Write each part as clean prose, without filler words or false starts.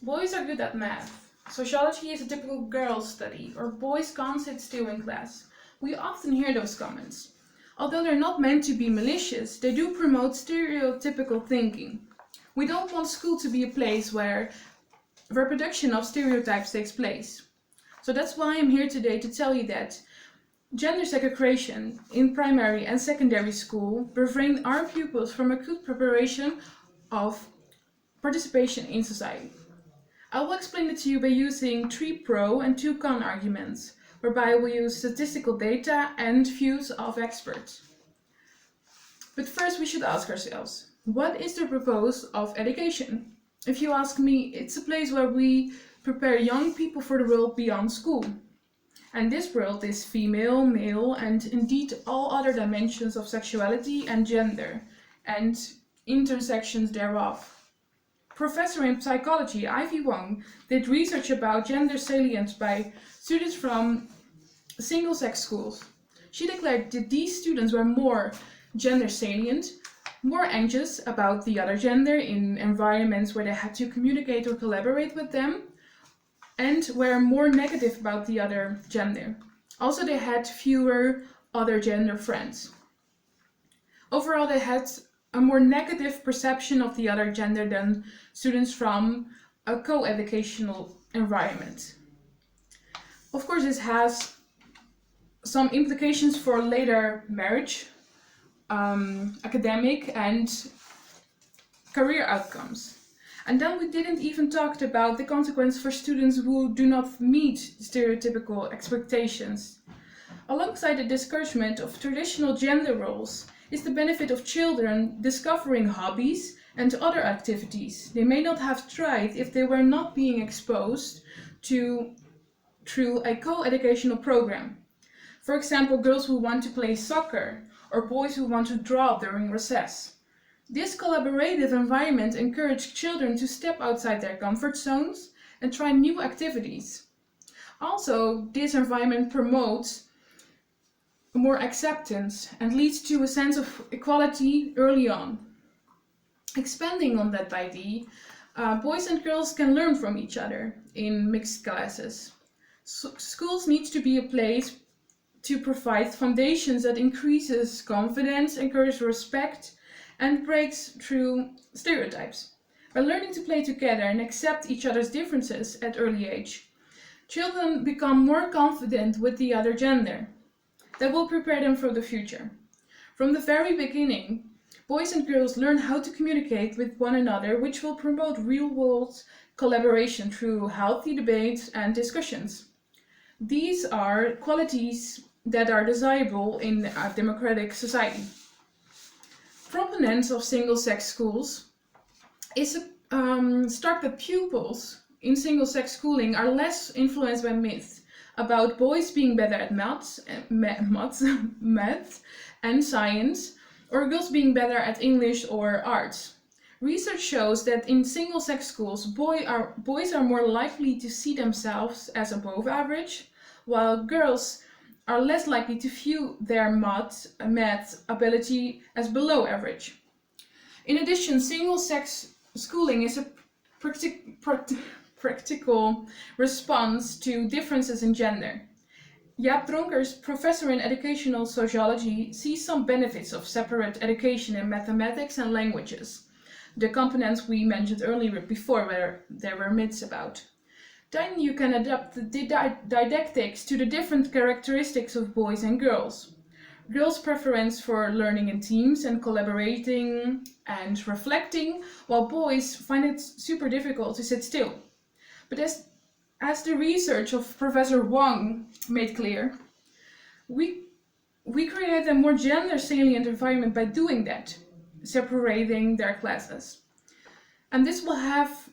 Boys are good at math. Sociology is a typical girls' study, or boys can't sit still in class. We often hear those comments. Although they're not meant to be malicious, they do promote stereotypical thinking. We don't want school to be a place where reproduction of stereotypes takes place. So that's why I'm here today to tell you that gender segregation in primary and secondary school prevent our pupils from a good preparation of participation in society. I will explain it to you by using 3 pro and 2 con arguments, whereby I will use statistical data and views of experts. But first we should ask ourselves, what is the purpose of education? If you ask me, it's a place where we prepare young people for the world beyond school. And this world is female, male, and indeed all other dimensions of sexuality and gender, and intersections thereof. Professor in psychology Ivy Wong did research about gender salience by students from single-sex schools. She declared that these students were more gender salient, more anxious about the other gender in environments where they had to communicate or collaborate with them, and were more negative about the other gender. Also, they had fewer other gender friends. Overall, they had a more negative perception of the other gender than students from a co-educational environment. Of course, this has some implications for later marriage, academic and career outcomes. And then we didn't even talk about the consequence for students who do not meet stereotypical expectations. Alongside the discouragement of traditional gender roles is the benefit of children discovering hobbies and other activities they may not have tried if they were not being exposed to through a co-educational program. For example, girls who want to play soccer or boys who want to draw during recess. This collaborative environment encouraged children to step outside their comfort zones and try new activities. Also, this environment promotes more acceptance and leads to a sense of equality early on. Expanding on that idea, boys and girls can learn from each other in mixed classes. Schools need to be a place to provide foundations that increases confidence, encourages respect, and breaks through stereotypes. By learning to play together and accept each other's differences at early age, children become more confident with the other gender. That will prepare them for the future. From the very beginning, boys and girls learn how to communicate with one another, which will promote real-world collaboration through healthy debates and discussions. These are qualities that are desirable in a democratic society. Proponents of single-sex schools struck that pupils in single-sex schooling are less influenced by myths about boys being better at math and science, or girls being better at English or arts. Research shows that in single-sex schools, boys are more likely to see themselves as above average, while girls are less likely to view their math ability as below average. In addition, single-sex schooling is a practical response to differences in gender. Jaap Dronkers, professor in educational sociology, sees some benefits of separate education in mathematics and languages, the components we mentioned earlier before where there were myths about. Then you can adapt the didactics to the different characteristics of boys and girls. Girls' preference for learning in teams and collaborating and reflecting, while boys find it super difficult to sit still. But as the research of Professor Wong made clear, we create a more gender salient environment by doing that, separating their classes. And this will have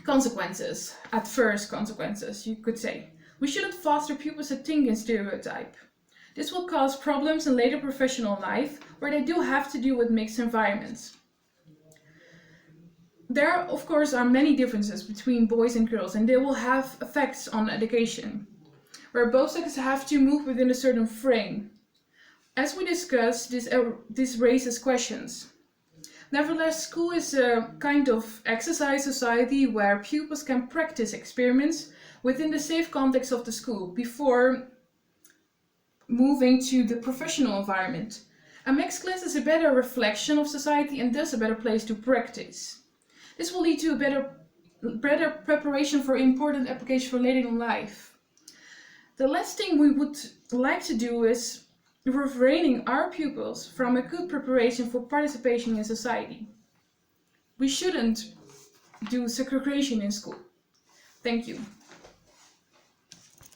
consequences, adverse consequences, you could say. We shouldn't foster pupils to think in stereotype. This will cause problems in later professional life where they do have to deal with mixed environments. There, of course, are many differences between boys and girls, and they will have effects on education, where both sexes have to move within a certain frame. As we discussed, this raises questions. Nevertheless, school is a kind of exercise society where pupils can practice experiments within the safe context of the school before moving to the professional environment. A mixed class is a better reflection of society and thus a better place to practice. This will lead to a better preparation for important applications for later in life. The last thing we would like to do is refraining our pupils from a good preparation for participation in society. We shouldn't do segregation in school. Thank you.